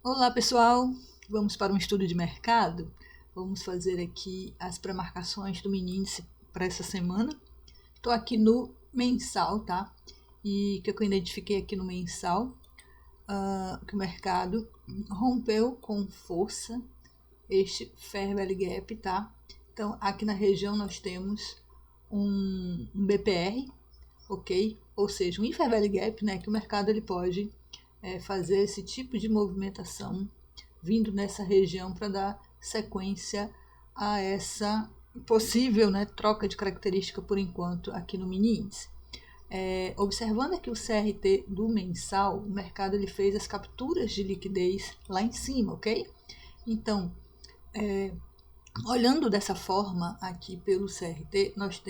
Olá pessoal, vamos para um estudo de mercado. Vamos fazer aqui as pré-marcações do mini índice para essa semana. Estou aqui no mensal, tá? E o que eu identifiquei aqui no mensal, que o mercado rompeu com força este Fair Value Gap, tá? Então aqui na região nós temos um BPR, ok? Ou seja, um Fair Value Gap, né? Que o mercado ele pode fazer esse tipo de movimentação vindo nessa região para dar sequência a essa possível, né, troca de característica por enquanto aqui no mini índice. Observando aqui o CRT do mensal, o mercado ele fez as capturas de liquidez lá em cima, ok? Então, olhando dessa forma aqui pelo CRT, nós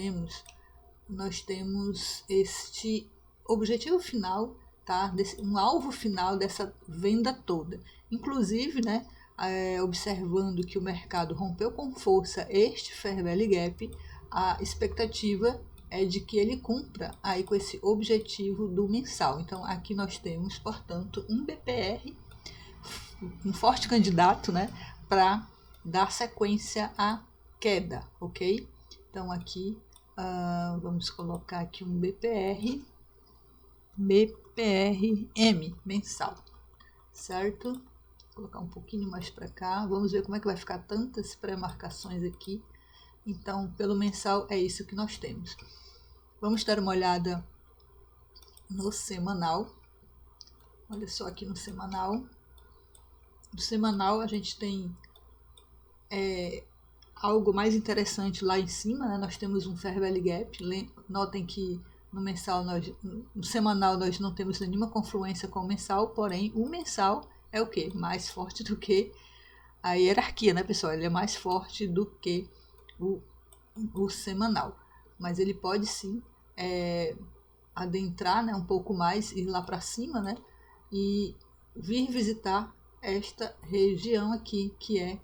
temos este objetivo final, tá? Um alvo final dessa venda toda. Inclusive, né, observando que o mercado rompeu com força este Fair Value Gap, a expectativa é de que ele cumpra aí com esse objetivo do mensal. Então, aqui nós temos, portanto, um BPR, um forte candidato, né, para dar sequência à queda, ok? Então, aqui vamos colocar aqui um BPRM mensal, certo? Vou colocar um pouquinho mais para cá, vamos ver como é que vai ficar tantas pré-marcações aqui. Então, pelo mensal é isso que nós temos. Vamos dar uma olhada no semanal. Olha só aqui no semanal. No semanal a gente tem algo mais interessante lá em cima, né? Nós temos um Fair Value Gap. Notem que no semanal nós não temos nenhuma confluência com o mensal, porém o mensal é o que? Mais forte do que a hierarquia, né, pessoal? Ele é mais forte do que o semanal, mas ele pode sim adentrar, né, um pouco mais, ir lá para cima, né, e vir visitar esta região aqui, que é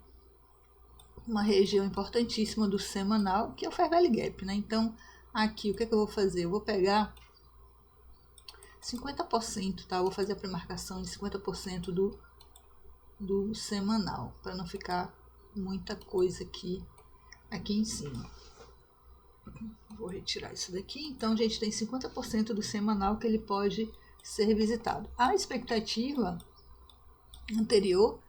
uma região importantíssima do semanal, que é o Fair Value Gap, né? Então, aqui, o que eu vou fazer? Eu vou pegar 50%, tá? Eu vou fazer a pré-marcação de 50% do semanal, para não ficar muita coisa aqui em cima. Vou retirar isso daqui. Então, a gente tem 50% do semanal que ele pode ser visitado. A expectativa anterior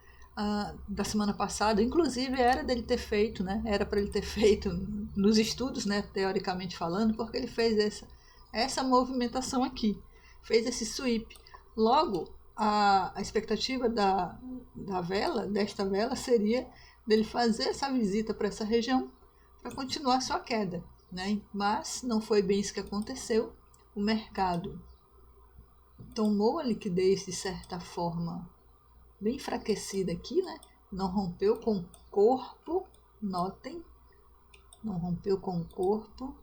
da semana passada, inclusive era dele ter feito, né? Era para ele ter feito nos estudos, né? Teoricamente falando, porque ele fez essa movimentação aqui, fez esse sweep. Logo, a expectativa desta vela seria dele fazer essa visita para essa região para continuar sua queda, né? Mas não foi bem isso que aconteceu. O mercado tomou a liquidez de certa forma bem enfraquecida aqui, né? Não rompeu com o corpo, notem, não rompeu com o corpo.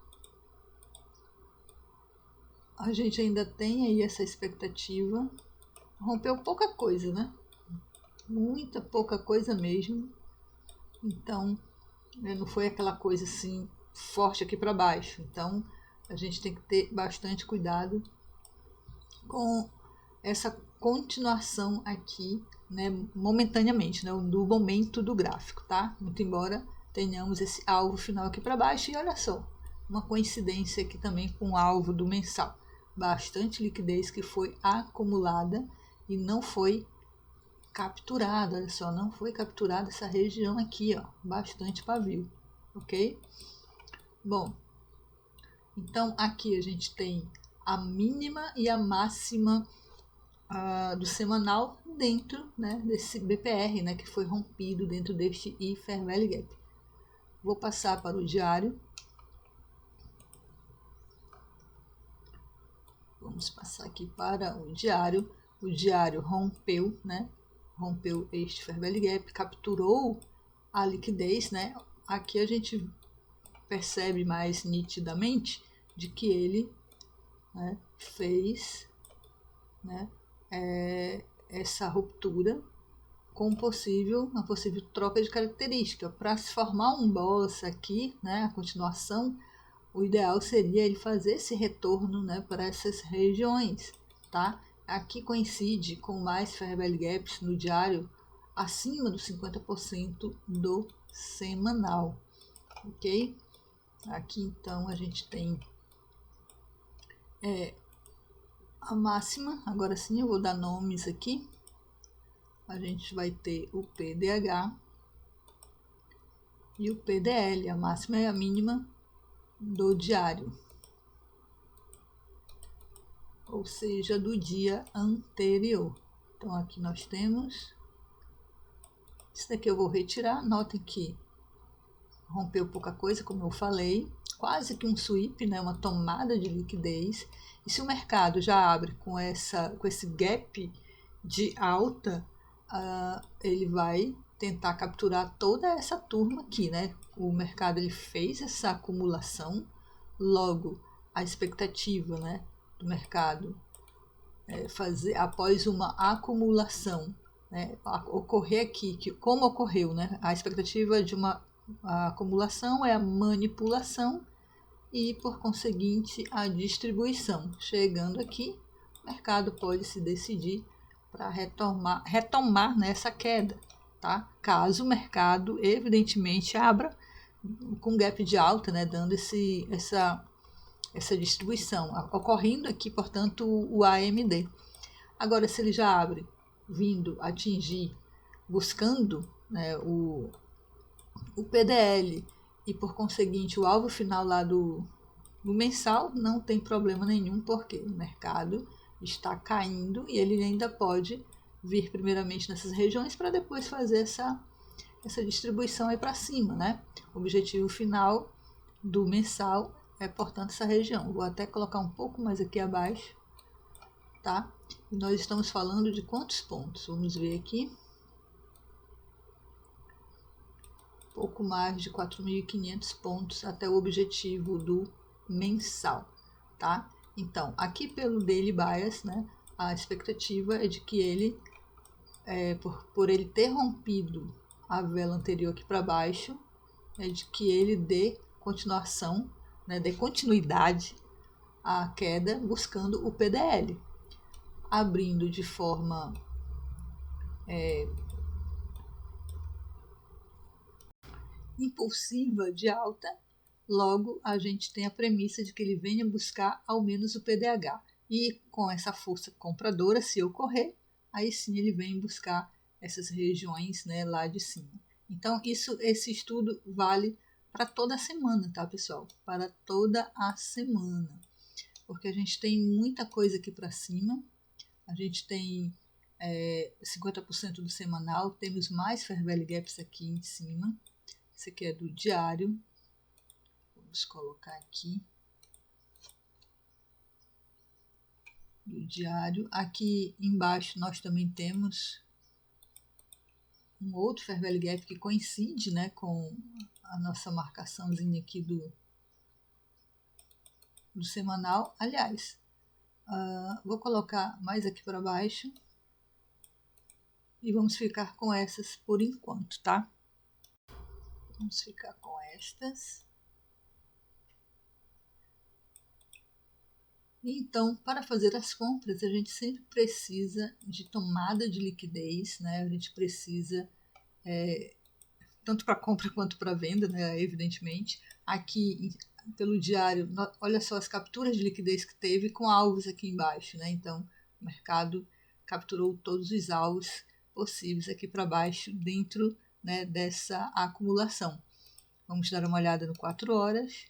A gente ainda tem aí essa expectativa. Rompeu pouca coisa, né? Muita pouca coisa mesmo. Então, não foi aquela coisa assim forte aqui para baixo. Então, a gente tem que ter bastante cuidado com essa continuação aqui, né, momentaneamente, né, do momento do gráfico, tá? Muito embora tenhamos esse alvo final aqui para baixo. E olha só, uma coincidência aqui também com o alvo do mensal. Bastante liquidez que foi acumulada e não foi capturada, olha só, não foi capturada essa região aqui, ó, bastante pavio, ok? Bom, então aqui a gente tem a mínima e a máxima do semanal dentro, né, desse BPR, né, que foi rompido dentro deste Fair Value Gap. Vou passar para o diário. Vamos passar aqui para o diário. O diário rompeu, né, rompeu este Fair Value Gap, capturou a liquidez, né. Aqui a gente percebe mais nitidamente de que ele, né, fez, né, essa ruptura com uma possível troca de característica. Para se formar um bolsa aqui, né, a continuação, o ideal seria ele fazer esse retorno, né, para essas regiões, tá? aqui coincide com mais fair value gaps no diário acima dos 50% do semanal, ok? Aqui então a gente tem a máxima. Agora sim eu vou dar nomes aqui. A gente vai ter o PDH e o PDL. A máxima é a mínima do diário, ou seja, do dia anterior. Então aqui nós temos, isso daqui eu vou retirar. Notem que rompeu pouca coisa, como eu falei, quase que um sweep, né, uma tomada de liquidez. E se o mercado já abre com esse gap de alta, ele vai tentar capturar toda essa turma aqui, né? O mercado ele fez essa acumulação, logo a expectativa, né, do mercado fazer após uma acumulação, né, ocorrer aqui, como ocorreu, né? A expectativa de uma acumulação é a manipulação e, por conseguinte, a distribuição. Chegando aqui, o mercado pode se decidir para retomar nessa queda, tá? Caso o mercado, evidentemente, abra com gap de alta, né, dando essa distribuição, ocorrendo aqui, portanto, o AMD. Agora, se ele já abre vindo atingir, buscando, né, o PDL e, por conseguinte, o alvo final lá do mensal, não tem problema nenhum, porque o mercado está caindo e ele ainda pode vir primeiramente nessas regiões para depois fazer essa distribuição aí para cima, né? O objetivo final do mensal é, portanto, essa região. Vou até colocar um pouco mais aqui abaixo, tá? E nós estamos falando de quantos pontos? Vamos ver aqui. Pouco mais de 4.500 pontos até o objetivo do mensal, tá? Então, aqui pelo Daily Bias, né, a expectativa é de que ele, por ele ter rompido a vela anterior aqui para baixo, é de que ele dê continuação, né, dê continuidade à queda buscando o PDL, abrindo de forma impulsiva de alta. Logo, a gente tem a premissa de que ele venha buscar ao menos o PDH. E com essa força compradora, se ocorrer, aí sim ele vem buscar essas regiões, né, lá de cima. Então, esse estudo vale para toda a semana, tá, pessoal? Para toda a semana. Porque a gente tem muita coisa aqui para cima. A gente tem 50% do semanal. Temos mais fair value gaps aqui em cima. Esse aqui é do diário. Vamos colocar aqui do diário. Aqui embaixo nós também temos um outro fair value gap que coincide, né, com a nossa marcaçãozinha aqui do semanal. Aliás, vou colocar mais aqui para baixo e vamos ficar com essas por enquanto, tá? Vamos ficar com estas. Então, para fazer as compras, a gente sempre precisa de tomada de liquidez, né? A gente precisa, tanto para compra quanto para venda, né? Evidentemente. Aqui, pelo diário, olha só as capturas de liquidez que teve com alvos aqui embaixo, né? Então, o mercado capturou todos os alvos possíveis aqui para baixo dentro, né, dessa acumulação. Vamos dar uma olhada no 4 horas.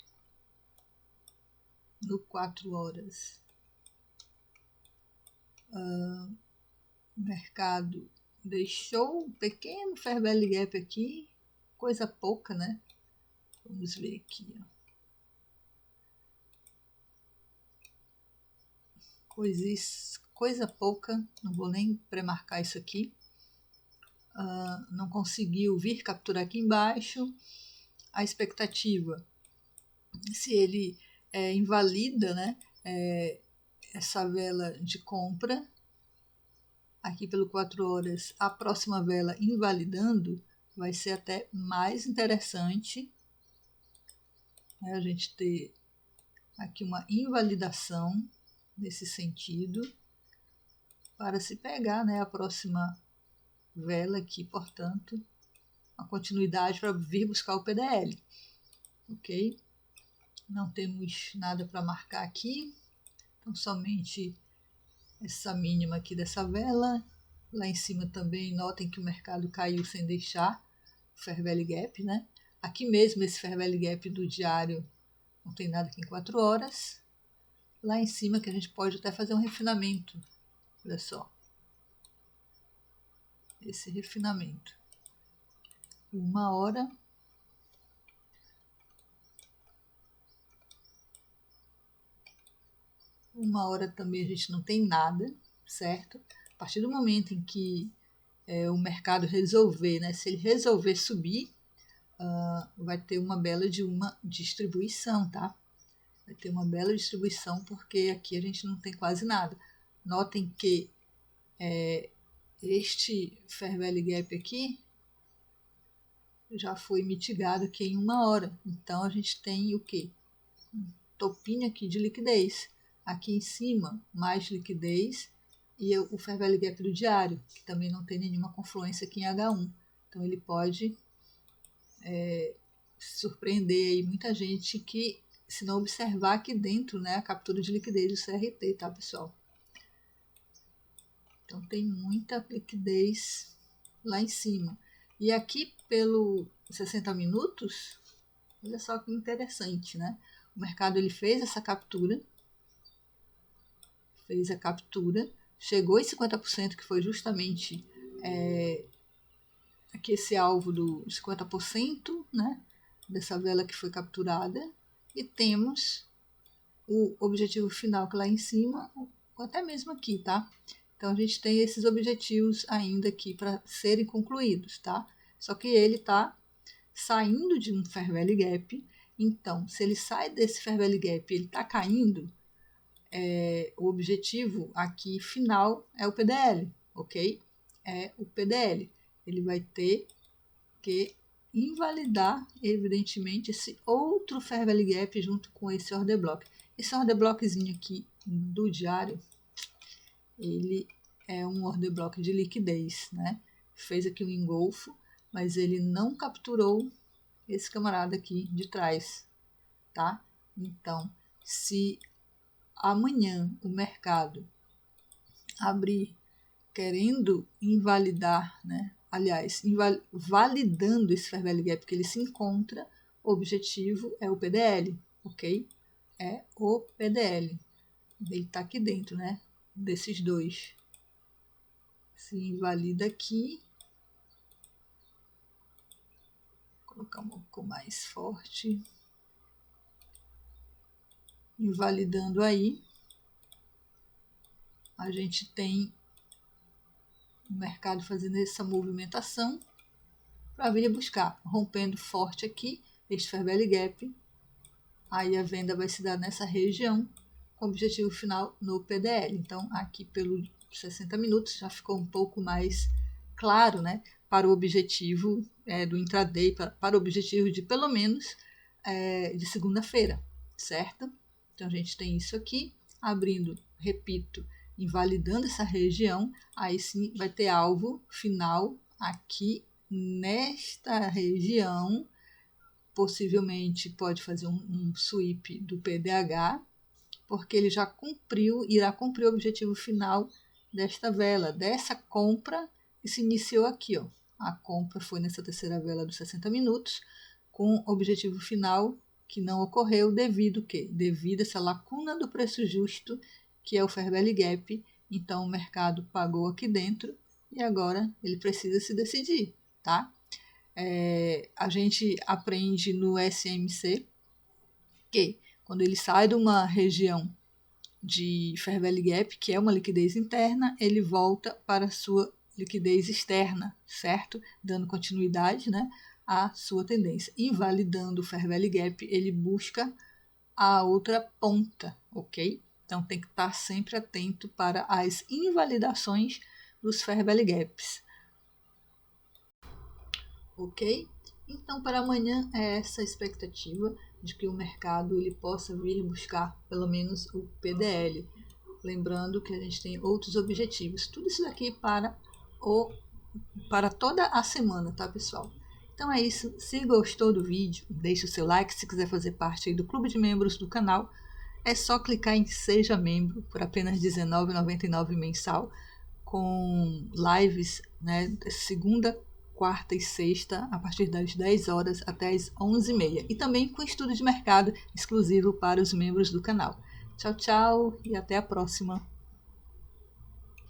No 4 horas, o mercado deixou um pequeno fair value gap aqui, coisa pouca, né? Vamos ver aqui, ó. Coisa pouca, não vou nem pré-marcar isso aqui. Não conseguiu vir capturar aqui embaixo. A expectativa, se ele invalida, né, essa vela de compra, aqui pelo 4 horas, a próxima vela invalidando, vai ser até mais interessante, né, a gente ter aqui uma invalidação nesse sentido. para se pegar, né, a próxima vela aqui, portanto, a continuidade para vir buscar o PDL, ok? Não temos nada para marcar aqui, então somente essa mínima aqui dessa vela. Lá em cima também notem que o mercado caiu sem deixar o Fair Value Gap, né? Aqui mesmo esse Fair Value Gap do diário não tem nada aqui em 4 horas. Lá em cima que a gente pode até fazer um refinamento, olha só, esse refinamento. 1 hora. Uma hora também a gente não tem nada, certo? A partir do momento em que o mercado resolver, né? Se ele resolver subir, vai ter uma bela de uma distribuição, tá? Vai ter uma bela distribuição porque aqui a gente não tem quase nada. Notem que este Fair Value Gap aqui já foi mitigado aqui em 1 hora. Então a gente tem o quê? Um topinho aqui de liquidez. Aqui em cima, mais liquidez e o Fair Value Gap do diário, que também não tem nenhuma confluência aqui em H1. Então ele pode surpreender aí muita gente que, se não observar aqui dentro, né, a captura de liquidez do CRT, tá, pessoal? Então tem muita liquidez lá em cima. E aqui pelo 60 minutos, olha só que interessante, né? O mercado ele fez essa captura, chegou em 50%, que foi justamente aqui esse alvo do 50%, né, dessa vela que foi capturada, e temos o objetivo final que lá em cima, ou até mesmo aqui, tá? Então a gente tem esses objetivos ainda aqui para serem concluídos, tá? Só que ele está saindo de um Fair Value Gap, então se ele sai desse Fair Value Gap e ele está caindo, o objetivo aqui final é o PDL, ok? É o PDL. Ele vai ter que invalidar, evidentemente, esse outro Fair Value Gap junto com esse Order Block. Esse Order Blockzinho aqui do diário, ele é um Order Block de liquidez, né? Fez aqui um engolfo, mas ele não capturou esse camarada aqui de trás, tá? Então, se amanhã o mercado abrir querendo invalidar, né? Aliás, validando esse Fair Value Gap que ele se encontra, o objetivo é o PDL, ok? É o PDL. Ele está aqui dentro, né? Desses dois. Se invalida aqui. Vou colocar um pouco mais forte. Invalidando aí, a gente tem o mercado fazendo essa movimentação para vir buscar, rompendo forte aqui este Fair Value Gap. Aí a venda vai se dar nessa região com objetivo final no PDL. Então aqui pelos 60 minutos já ficou um pouco mais claro, né, para o objetivo do intraday, para o objetivo de pelo menos de segunda-feira, certo? Então a gente tem isso aqui, abrindo, repito, invalidando essa região, aí sim vai ter alvo final aqui nesta região, possivelmente pode fazer um sweep do PDH, porque ele já irá cumprir o objetivo final desta vela, dessa compra que se iniciou aqui, ó. A compra foi nessa terceira vela dos 60 minutos, com objetivo final que não ocorreu devido a essa lacuna do preço justo, que é o Fair Value Gap. Então o mercado pagou aqui dentro e agora ele precisa se decidir, tá? A gente aprende no SMC que quando ele sai de uma região de Fair Value Gap, que é uma liquidez interna, ele volta para a sua liquidez externa, certo? Dando continuidade, né, à sua tendência. Invalidando o Fair Value Gap, ele busca a outra ponta, ok? Então tem que estar sempre atento para as invalidações dos Fair Value Gaps. Ok? Então para amanhã é essa a expectativa de que o mercado ele possa vir buscar pelo menos o PDL. Lembrando que a gente tem outros objetivos. Tudo isso daqui para toda a semana, tá, pessoal? Então é isso. Se gostou do vídeo, deixe o seu like. Se quiser fazer parte aí do clube de membros do canal, é só clicar em Seja Membro por apenas R$19,99 mensal, com lives, né, segunda, quarta e sexta, a partir das 10 horas até as 11h30. E também com estudo de mercado exclusivo para os membros do canal. Tchau, tchau e até a próxima!